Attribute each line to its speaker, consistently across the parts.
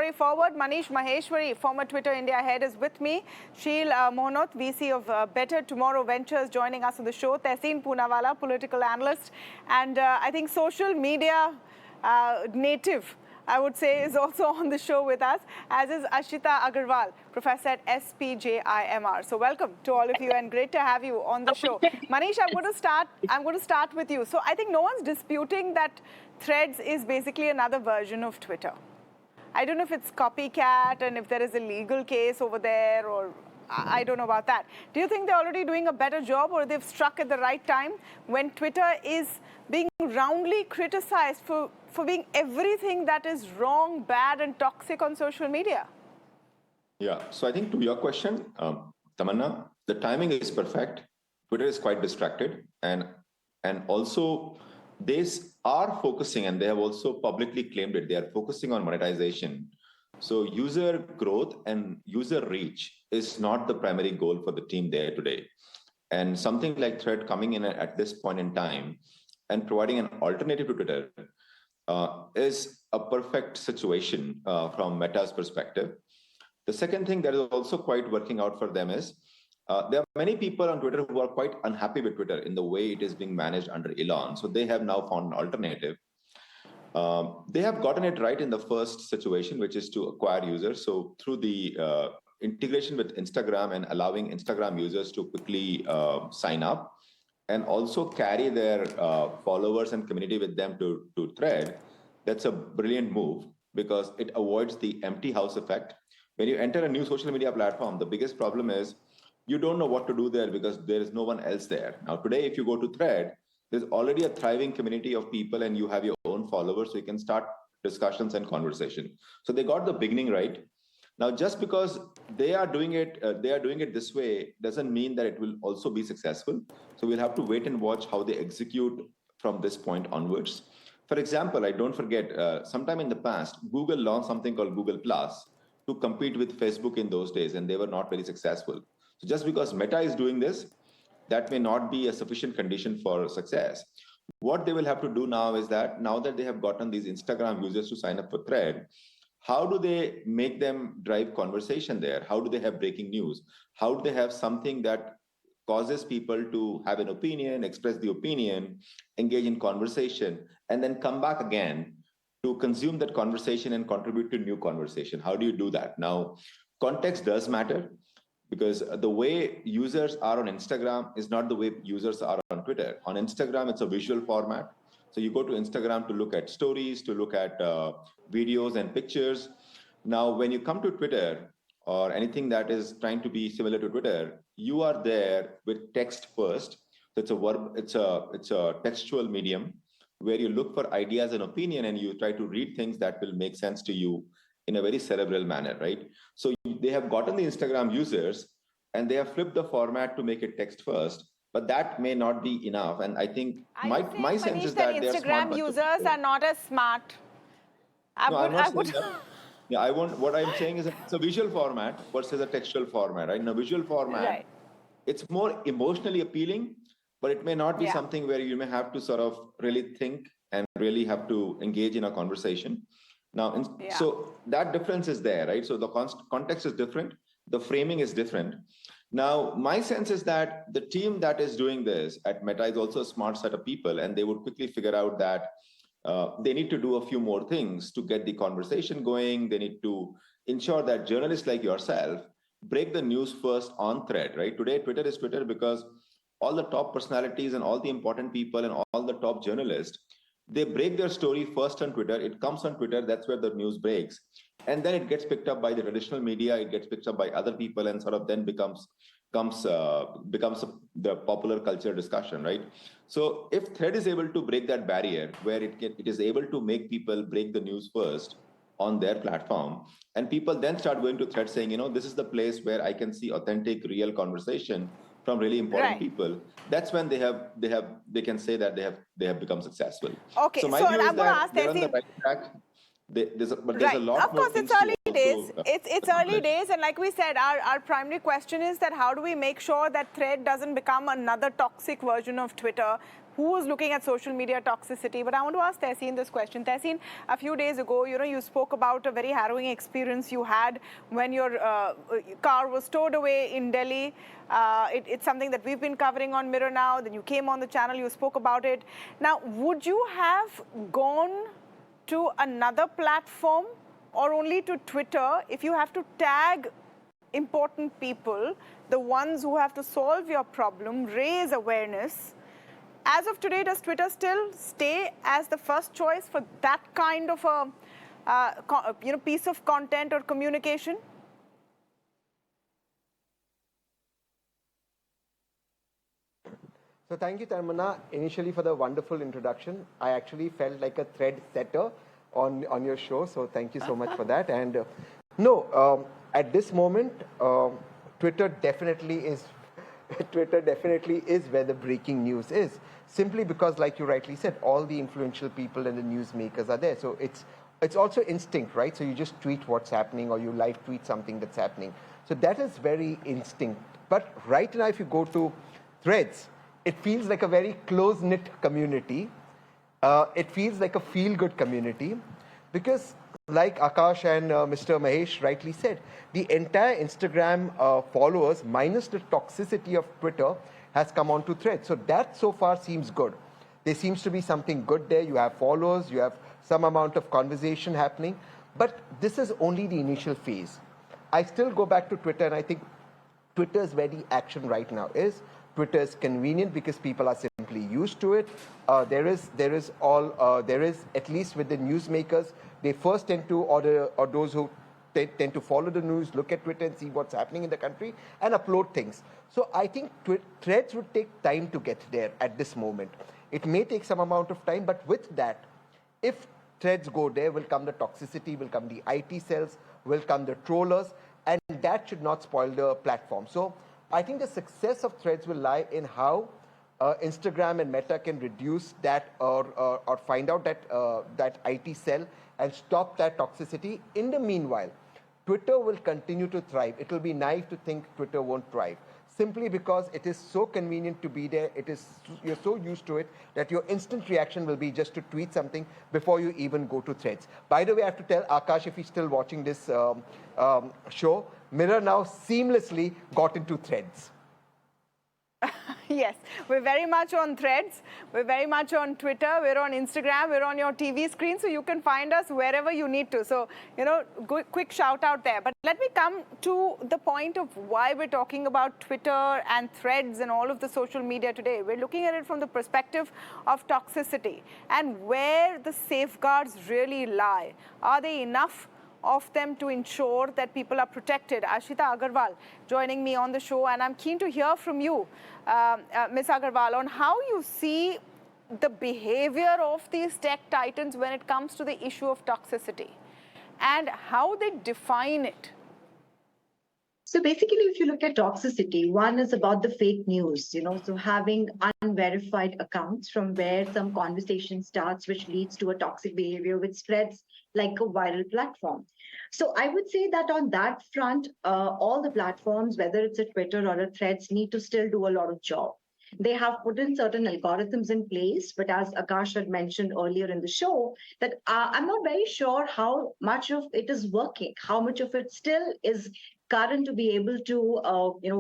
Speaker 1: story forward. Manish Maheshwari, former Twitter India head, is with me. Sheel Mohnoth, VC of Better Tomorrow Ventures, joining us on the show. Tehseen Poonawala, political analyst. And I think social media native, I would say, is also on the show with us, as is Ashita Agarwal, professor at SPJIMR. So welcome to all of you, and great to have you on the show. Manish, I'm going to start with you. So I think no one's disputing that Threads is basically another version of Twitter. I don't know if it's copycat and if there is a legal case over there, or I don't know about that. Do you think they're already doing a better job, or they've struck at the right time when Twitter is being roundly criticized for being everything that is wrong, bad, and toxic on social media?
Speaker 2: Yeah, so I think to your question, Tamanna, the timing is perfect. Twitter is quite distracted, and also they are focusing, and they have also publicly claimed it, they are focusing on monetization. So user growth and user reach is not the primary goal for the team there today. And something like Thread coming in at this point in time and providing an alternative to Twitter is a perfect situation from Meta's perspective. The second thing that is also quite working out for them is there are many people on Twitter who are quite unhappy with Twitter in the way it is being managed under Elon. So they have now found an alternative. They have gotten it right in the first situation, which is to acquire users. So through the integration with Instagram and allowing Instagram users to quickly sign up and also carry their followers and community with them to Thread, that's a brilliant move because it avoids the empty house effect. When you enter a new social media platform, the biggest problem is you don't know what to do there because there is no one else there. Now, today, if you go to Thread, there's already a thriving community of people and you have your own followers, so you can start discussions and conversation. So they got the beginning right. Now, just because they are doing it this way doesn't mean that it will also be successful. So we'll have to wait and watch how they execute from this point onwards. For example, I don't forget, sometime in the past, Google launched something called Google Plus to compete with Facebook in those days, and they were not very successful. So just because Meta is doing this, that may not be a sufficient condition for success. What they will have to do now is that now that they have gotten these Instagram users to sign up for Thread, how do they make them drive conversation there? How do they have breaking news? How do they have something that causes people to have an opinion, express the opinion, engage in conversation, and then come back again to consume that conversation and contribute to new conversation? How do you do that? Now, context does matter, because the way users are on Instagram is not the way users are on Twitter. On Instagram, it's a visual format. So you go to Instagram to look at stories, to look at videos and pictures. Now, when you come to Twitter or anything that is trying to be similar to Twitter, you are there with text first. So it's a textual medium where you look for ideas and opinion and you try to read things that will make sense to you in a very cerebral manner, right? So they have gotten the Instagram users and they have flipped the format to make it text first, but that may not be enough. And I think my sense is that
Speaker 1: Instagram users are not as smart.
Speaker 2: I'm not saying that. Yeah, what I'm saying is it's a visual format versus a textual format, right? In a visual format, it's more emotionally appealing, but it may not be something where you may have to sort of really think and really have to engage in a conversation. Now, so that difference is there, right? So the context is different. The framing is different. Now, my sense is that the team that is doing this at Meta is also a smart set of people, and they would quickly figure out that they need to do a few more things to get the conversation going. They need to ensure that journalists like yourself break the news first on Thread, right? Today, Twitter is Twitter because all the top personalities and all the important people and all the top journalists, they break their story first on Twitter. It comes on Twitter. That's where the news breaks. And then it gets picked up by the traditional media. It gets picked up by other people and sort of then becomes the popular culture discussion, right? So if Thread is able to break that barrier where it is able to make people break the news first on their platform, and people then start going to Thread saying, this is the place where I can see authentic, real conversation from really important people, that's when they can say that they have become successful.
Speaker 1: Okay,
Speaker 2: so my view is that they're on the right track. There's a lot
Speaker 1: of course, it's early days.
Speaker 2: also
Speaker 1: It's early days, and like we said, our primary question is that how do we make sure that Thread doesn't become another toxic version of Twitter? Who's looking at social media toxicity? But I want to ask Tehseen this question. Tehseen, a few days ago, you spoke about a very harrowing experience you had when your car was stowed away in Delhi. It's something that we've been covering on Mirror Now. Then you came on the channel, you spoke about it. Now, would you have gone to another platform or only to Twitter if you have to tag important people, the ones who have to solve your problem, raise awareness? As of today, does Twitter still stay as the first choice for that kind of a piece of content or communication?
Speaker 3: So thank you, Tarmana, initially for the wonderful introduction. I actually felt like a thread setter on your show, so thank you so much for that. And at this moment, Twitter definitely is where the breaking news is. Simply because, like you rightly said, all the influential people and the newsmakers are there. So it's also instinct, right? So you just tweet what's happening, or you live tweet something that's happening. So that is very instinct. But right now, if you go to Threads, it feels like a very close-knit community. It feels like a feel-good community because, like Akash and Mr. Mahesh rightly said, the entire Instagram followers, minus the toxicity of Twitter, has come onto Threads. So that so far seems good. There seems to be something good there. You have followers, you have some amount of conversation happening. But this is only the initial phase. I still go back to Twitter, and I think Twitter is where the action right now is. Twitter is convenient because people are simply used to it. There is at least with the newsmakers, they first tend to, or those who tend to follow the news, look at Twitter and see what's happening in the country and upload things. So I think Threads would take time to get there at this moment. It may take some amount of time, but with that, if Threads go there, will come the toxicity, will come the IT cells, will come the trollers, and that should not spoil the platform. So I think the success of Threads will lie in how Instagram and Meta can reduce that or find out that IT cell and stop that toxicity. In the meanwhile, Twitter will continue to thrive. It will be naive to think Twitter won't thrive, simply because it is so convenient to be there. You're so used to it that your instant reaction will be just to tweet something before you even go to Threads. By the way, I have to tell Akash, if he's still watching this show, Mirror Now seamlessly got into Threads.
Speaker 1: Yes, we're very much on Threads. We're very much on Twitter. We're on Instagram. We're on your TV screen, so you can find us wherever you need to. So, quick shout out there. But let me come to the point of why we're talking about Twitter and Threads and all of the social media today. We're looking at it from the perspective of toxicity and where the safeguards really lie. Are they enough of them to ensure that people are protected? Ashita Agarwal joining me on the show, and I'm keen to hear from you, Ms. Agarwal, on how you see the behavior of these tech titans when it comes to the issue of toxicity and how they define it.
Speaker 4: So basically, if you look at toxicity, one is about the fake news, so having unverified accounts from where some conversation starts, which leads to a toxic behavior, which spreads like a viral platform. So I would say that on that front, all the platforms, whether it's a Twitter or a Threads, need to still do a lot of job. They have put in certain algorithms in place, but as Akash had mentioned earlier in the show, that I'm not very sure how much of it is working, how much of it still is current to be able to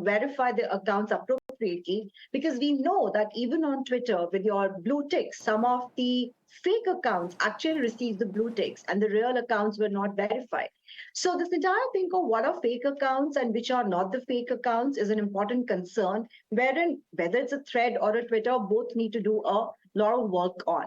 Speaker 4: verify the accounts appropriately, because we know that even on Twitter with your blue ticks, some of the fake accounts actually received the blue ticks and the real accounts were not verified. So this entire thing of what are fake accounts and which are not the fake accounts is an important concern, wherein whether it's a Thread or a Twitter, both need to do a lot of work on.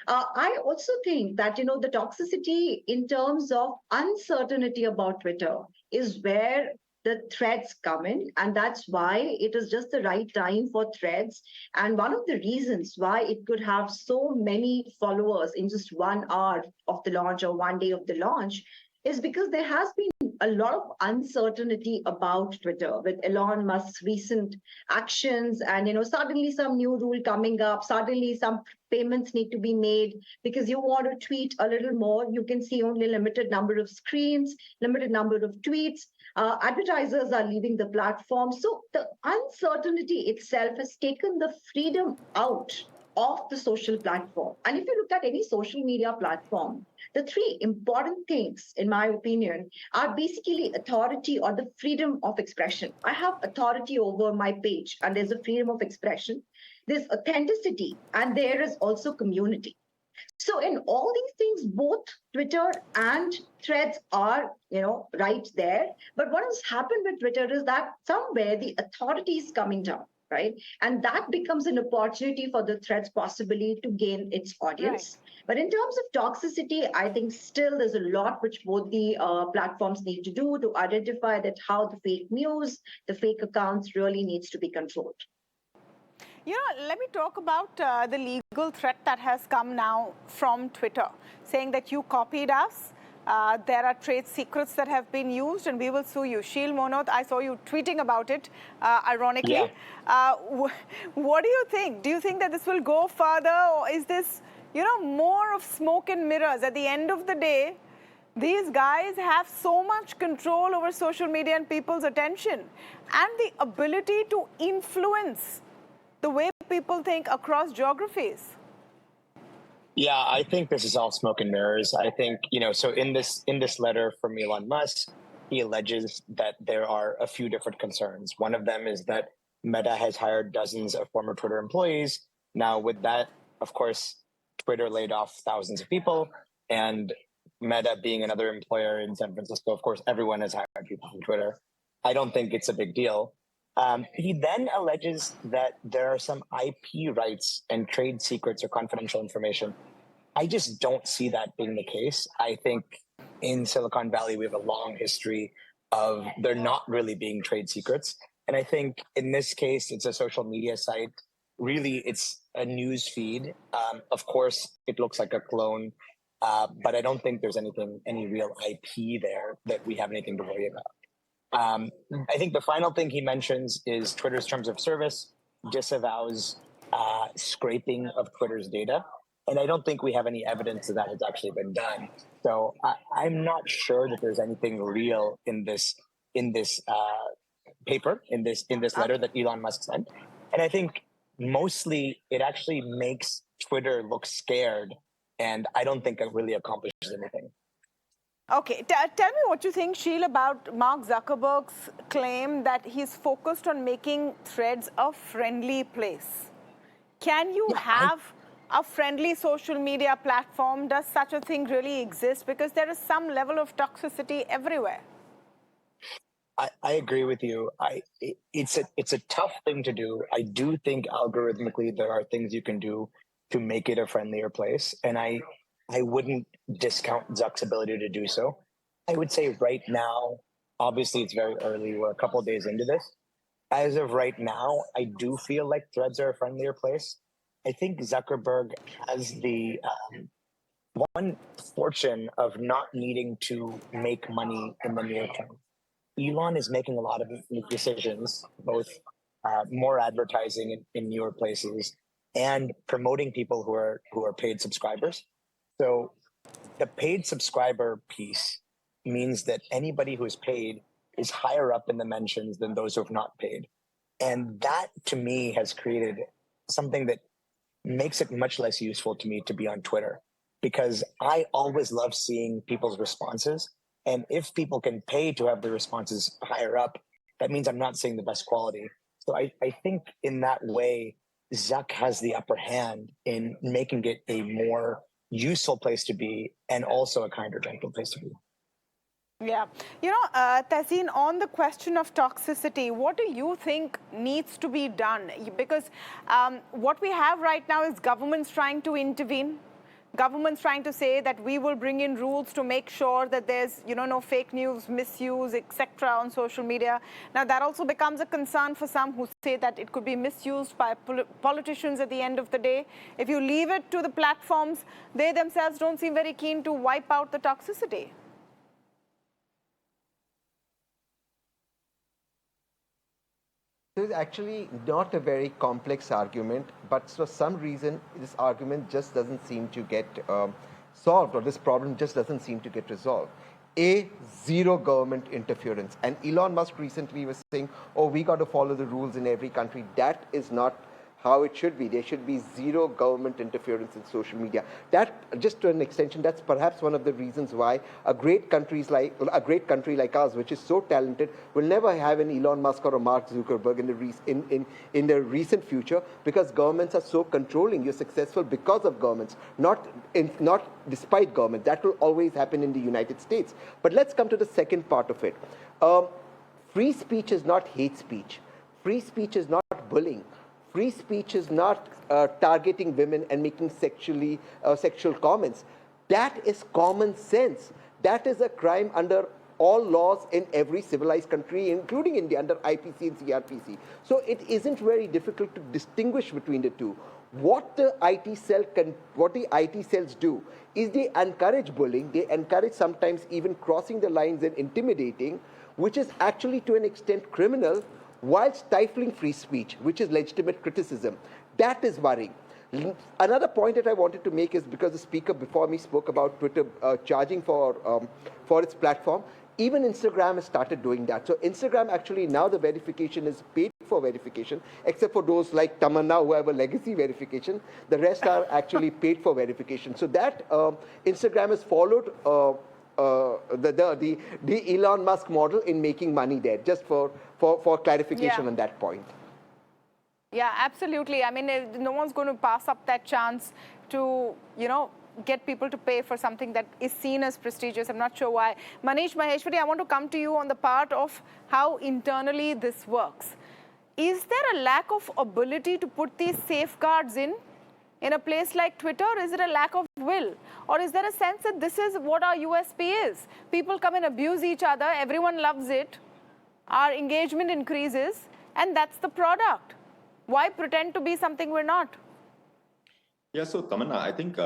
Speaker 4: I also think that, the toxicity in terms of uncertainty about Twitter is where the Threads come in. And that's why it is just the right time for Threads. And one of the reasons why it could have so many followers in just 1 hour of the launch or 1 day of the launch is because there has been a lot of uncertainty about Twitter with Elon Musk's recent actions, and suddenly some new rule coming up, suddenly some payments need to be made because you want to tweet a little more, you can see only limited number of screens, limited number of tweets. Advertisers are leaving the platform. So the uncertainty itself has taken the freedom out of the social platform. And if you look at any social media platform, the three important things, in my opinion, are basically authority or the freedom of expression. I have authority over my page, and there's a freedom of expression. There's authenticity, and there is also community. So in all these things, both Twitter and Threads are, right there. But what has happened with Twitter is that somewhere the authority is coming down, right? And that becomes an opportunity for the Threads possibly to gain its audience. Right. But in terms of toxicity, I think still there's a lot which both the platforms need to do to identify that how the fake news, the fake accounts really needs to be controlled.
Speaker 1: Let me talk about the legal threat that has come now from Twitter, saying that you copied us. There are trade secrets that have been used, and we will sue you. Sheel Monoth, I saw you tweeting about it, ironically. Yeah. What do you think? Do you think that this will go further, or is this, more of smoke and mirrors? At the end of the day, these guys have so much control over social media and people's attention, and the ability to influence the way people think across geographies.
Speaker 5: Yeah, I think this is all smoke and mirrors. I think, so in this letter from Elon Musk, he alleges that there are a few different concerns. One of them is that Meta has hired dozens of former Twitter employees. Now, with that, of course, Twitter laid off thousands of people, and Meta being another employer in San Francisco, of course, everyone has hired people from Twitter. I don't think it's a big deal. He then alleges that there are some IP rights and trade secrets or confidential information. I just don't see that being the case. I think in Silicon Valley, we have a long history of there not really being trade secrets. And I think in this case, it's a social media site. Really, it's a news feed. Of course, it looks like a clone, but I don't think there's any real IP there that we have anything to worry about. I think the final thing he mentions is Twitter's terms of service disavows scraping of Twitter's data. And I don't think we have any evidence that has actually been done. So I'm not sure that there's anything real in this paper, in this letter that Elon Musk sent. And I think mostly it actually makes Twitter look scared. And I don't think it really accomplishes anything.
Speaker 1: Okay, tell me what you think, Sheel, about Mark Zuckerberg's claim that he's focused on making Threads a friendly place. Can you have a friendly social media platform? Does such a thing really exist? Because there is some level of toxicity everywhere.
Speaker 5: I agree with you. It's a tough thing to do. I do think algorithmically there are things you can do to make it a friendlier place. And I wouldn't discount Zuck's ability to do so. I would say right now, obviously it's very early. We're a couple of days into this. As of right now, I do feel like Threads are a friendlier place. I think Zuckerberg has the one fortune of not needing to make money in the near term. Elon is making a lot of decisions, both more advertising in newer places and promoting people who are paid subscribers. So the paid subscriber piece means that anybody who is paid is higher up in the mentions than those who have not paid. And that, to me, has created something that makes it much less useful to me to be on Twitter, because I always love seeing people's responses. And if people can pay to have the responses higher up, that means I'm not seeing the best quality. So I think in that way, Zuck has the upper hand in making it a more useful place to be and also a kinder, gentle place to be.
Speaker 1: Yeah. Tehseen, on the question of toxicity, what do you think needs to be done? Because what we have right now is governments trying to intervene. Governments trying to say that we will bring in rules to make sure that there's, no fake news, misuse, etc. on social media. Now, that also becomes a concern for some who say that it could be misused by politicians at the end of the day. If you leave it to the platforms, they themselves don't seem very keen to wipe out the toxicity.
Speaker 3: This is actually not a very complex argument, but for some reason, this argument just doesn't seem to get solved, or this problem just doesn't seem to get resolved. A, zero government interference. And Elon Musk recently was saying, oh, we got to follow the rules in every country. That is not how it should be. There should be zero government interference in social media. That, just to an extension, that's perhaps one of the reasons why a great country like ours, which is so talented, will never have an Elon Musk or a Mark Zuckerberg in the recent future, because governments are so controlling. You're successful because of governments, not despite government. That will always happen in the United States. But let's come to the second part of it. Free speech is not hate speech. Free speech is not bullying. Free speech is not targeting women and making sexual comments. That is common sense. That is a crime under all laws in every civilized country, including India, under IPC and CRPC. So it isn't very difficult to distinguish between the two. What the IT cells do is they encourage bullying. They encourage sometimes even crossing the lines and intimidating, which is actually to an extent criminal, while stifling free speech, which is legitimate criticism. That is worrying. Another point that I wanted to make is, because the speaker before me spoke about Twitter charging for its platform, even Instagram has started doing that. So Instagram actually, now the verification is paid for verification, except for those like Tamanna who have a legacy verification. The rest are actually paid for verification. So that Instagram has followed the Elon Musk model in making money there, just for clarification on that point.
Speaker 1: Yeah, absolutely. I mean, no one's going to pass up that chance to, get people to pay for something that is seen as prestigious. I'm not sure why. Manish Maheshwari, I want to come to you on the part of how internally this works. Is there a lack of ability to put these safeguards in a place like Twitter? Is it a lack of will? Or is there a sense that this is what our USP is? People come and abuse each other, everyone loves it, our engagement increases, and that's the product. Why pretend to be something we're not?
Speaker 2: Yeah, so Tamanna, I think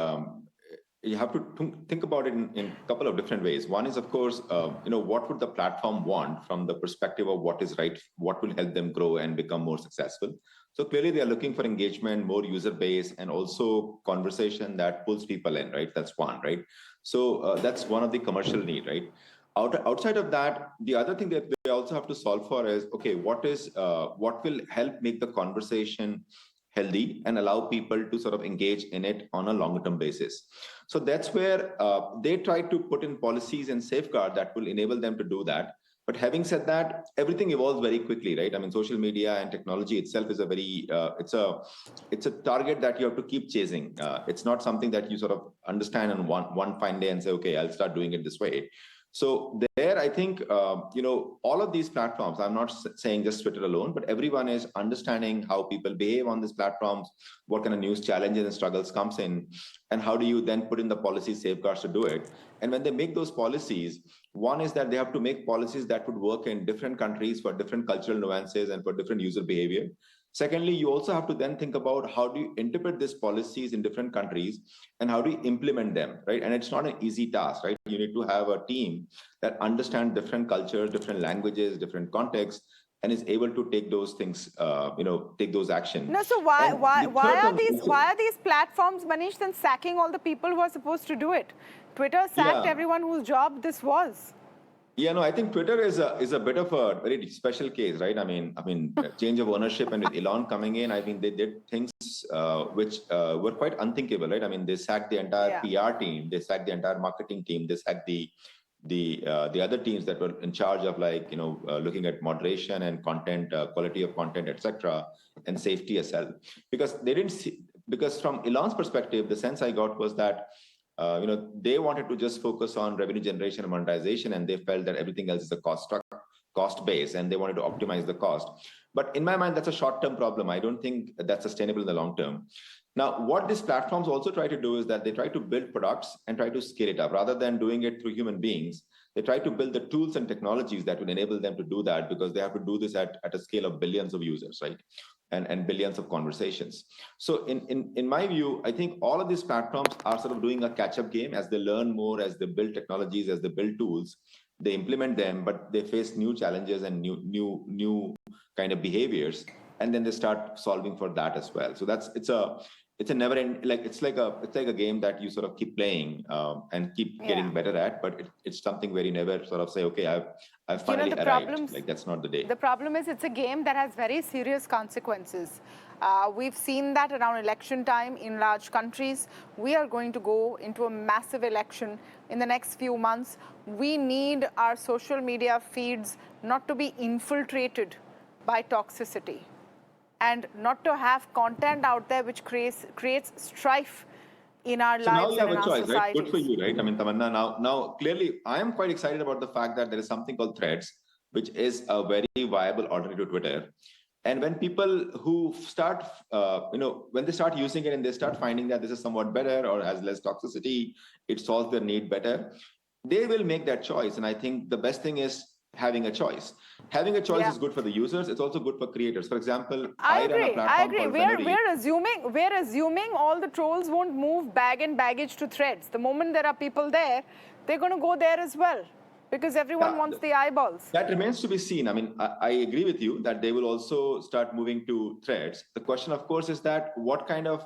Speaker 2: you have to think about it in a couple of different ways. One is, of course, what would the platform want from the perspective of what is right, what will help them grow and become more successful. So clearly they are looking for engagement, more user base, and also conversation that pulls people in, right? That's one, right? So that's one of the commercial need, right? Outside of that, the other thing that they also have to solve for is, okay, what will help make the conversation healthy and allow people to sort of engage in it on a longer term basis. So that's where they try to put in policies and safeguard that will enable them to do that. But having said that, everything evolves very quickly, right? I mean, social media and technology itself is a very, it's a target that you have to keep chasing. It's not something that you sort of understand on one fine day and say, okay, I'll start doing it this way. So there, I think, all of these platforms, I'm not saying just Twitter alone, but everyone is understanding how people behave on these platforms, what kind of news challenges and struggles comes in, and how do you then put in the policy safeguards to do it. And when they make those policies, one is that they have to make policies that would work in different countries for different cultural nuances and for different user behavior. Secondly, you also have to then think about how do you interpret these policies in different countries and how do you implement them, right? And it's not an easy task, right? You need to have a team that understands different cultures, different languages, different contexts, and is able to take those things, take those actions.
Speaker 1: No, so why are these platforms, Manish, then sacking all the people who are supposed to do it? Twitter sacked everyone whose job this was.
Speaker 2: Yeah, no, I think Twitter is a bit of a very special case, right? I mean, change of ownership, and with Elon coming in, I mean, they did things which were quite unthinkable, right? I mean, they sacked the entire PR team, they sacked the entire marketing team, they sacked the other teams that were in charge of looking at moderation and content, quality of content, etc., and safety as well, because they didn't see. Because from Elon's perspective, the sense I got was that they wanted to just focus on revenue generation and monetization, and they felt that everything else is a cost base, and they wanted to optimize the cost. But in my mind, that's a short-term problem. I don't think that's sustainable in the long term. Now, what these platforms also try to do is that they try to build products and try to scale it up. Rather than doing it through human beings, they try to build the tools and technologies that will enable them to do that, because they have to do this at a scale of billions of users, right? And billions of conversations. So in my view, I think all of these platforms are sort of doing a catch-up game as they learn more, as they build technologies, as they build tools. they implement them, but they face new challenges and new kind of behaviors, and then they start solving for that as well. So it's a never end, like it's like a game that you sort of keep playing and keep getting better at, but it's something where you never sort of say, okay, I've finally arrived. Like that's not the day.
Speaker 1: The problem is it's a game that has very serious consequences. We've seen that around election time in large countries. We are going to go into a massive election in the next few months. We need our social media feeds not to be infiltrated by toxicity and not to have content out there which creates strife in our lives and in our societies.
Speaker 2: Right? Good for you, right? I mean, Tamanna, now clearly, I am quite excited about the fact that there is something called Threads, which is a very viable alternative to Twitter. And when people who start, when they start using it and they start finding that this is somewhat better or has less toxicity, it solves their need better, they will make that choice. And I think the best thing is having a choice. Having a choice is good for the users. It's also good for creators. For example, I run a platform called Fenori.
Speaker 1: We're assuming all the trolls won't move bag and baggage to Threads. The moment there are people there, they're going to go there as well, because everyone wants the eyeballs.
Speaker 2: That remains to be seen. I mean, I agree with you that they will also start moving to Threads. The question, of course, is that what kind of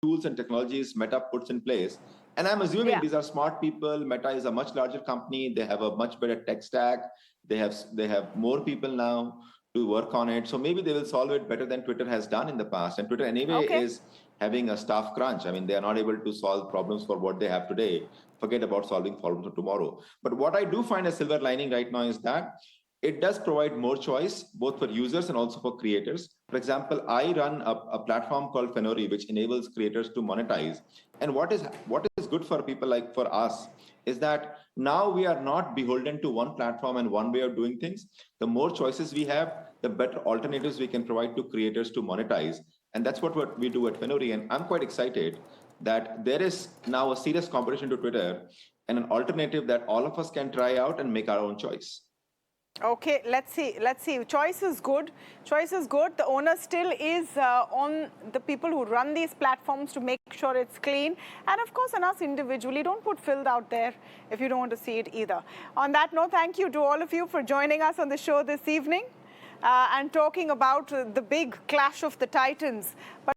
Speaker 2: tools and technologies Meta puts in place. And I'm assuming these are smart people. Meta is a much larger company. They have a much better tech stack. They have more people now to work on it. So maybe they will solve it better than Twitter has done in the past. And Twitter anyway is having a staff crunch. I mean, they are not able to solve problems for what they have today. Forget about solving problems for tomorrow. But what I do find a silver lining right now is that it does provide more choice, both for users and also for creators. For example, I run a platform called Fenori, which enables creators to monetize. And what is good for people like for us is that now we are not beholden to one platform and one way of doing things. The more choices we have, the better alternatives we can provide to creators to monetize. And that's what we do at Fenori. And I'm quite excited that there is now a serious competition to Twitter and an alternative that all of us can try out and make our own choice.
Speaker 1: Okay, let's see. Choice is good. The owner still is on the people who run these platforms to make sure it's clean. And of course, on us individually, don't put filth out there if you don't want to see it either. On that note, thank you to all of you for joining us on the show this evening and talking about the big clash of the titans. But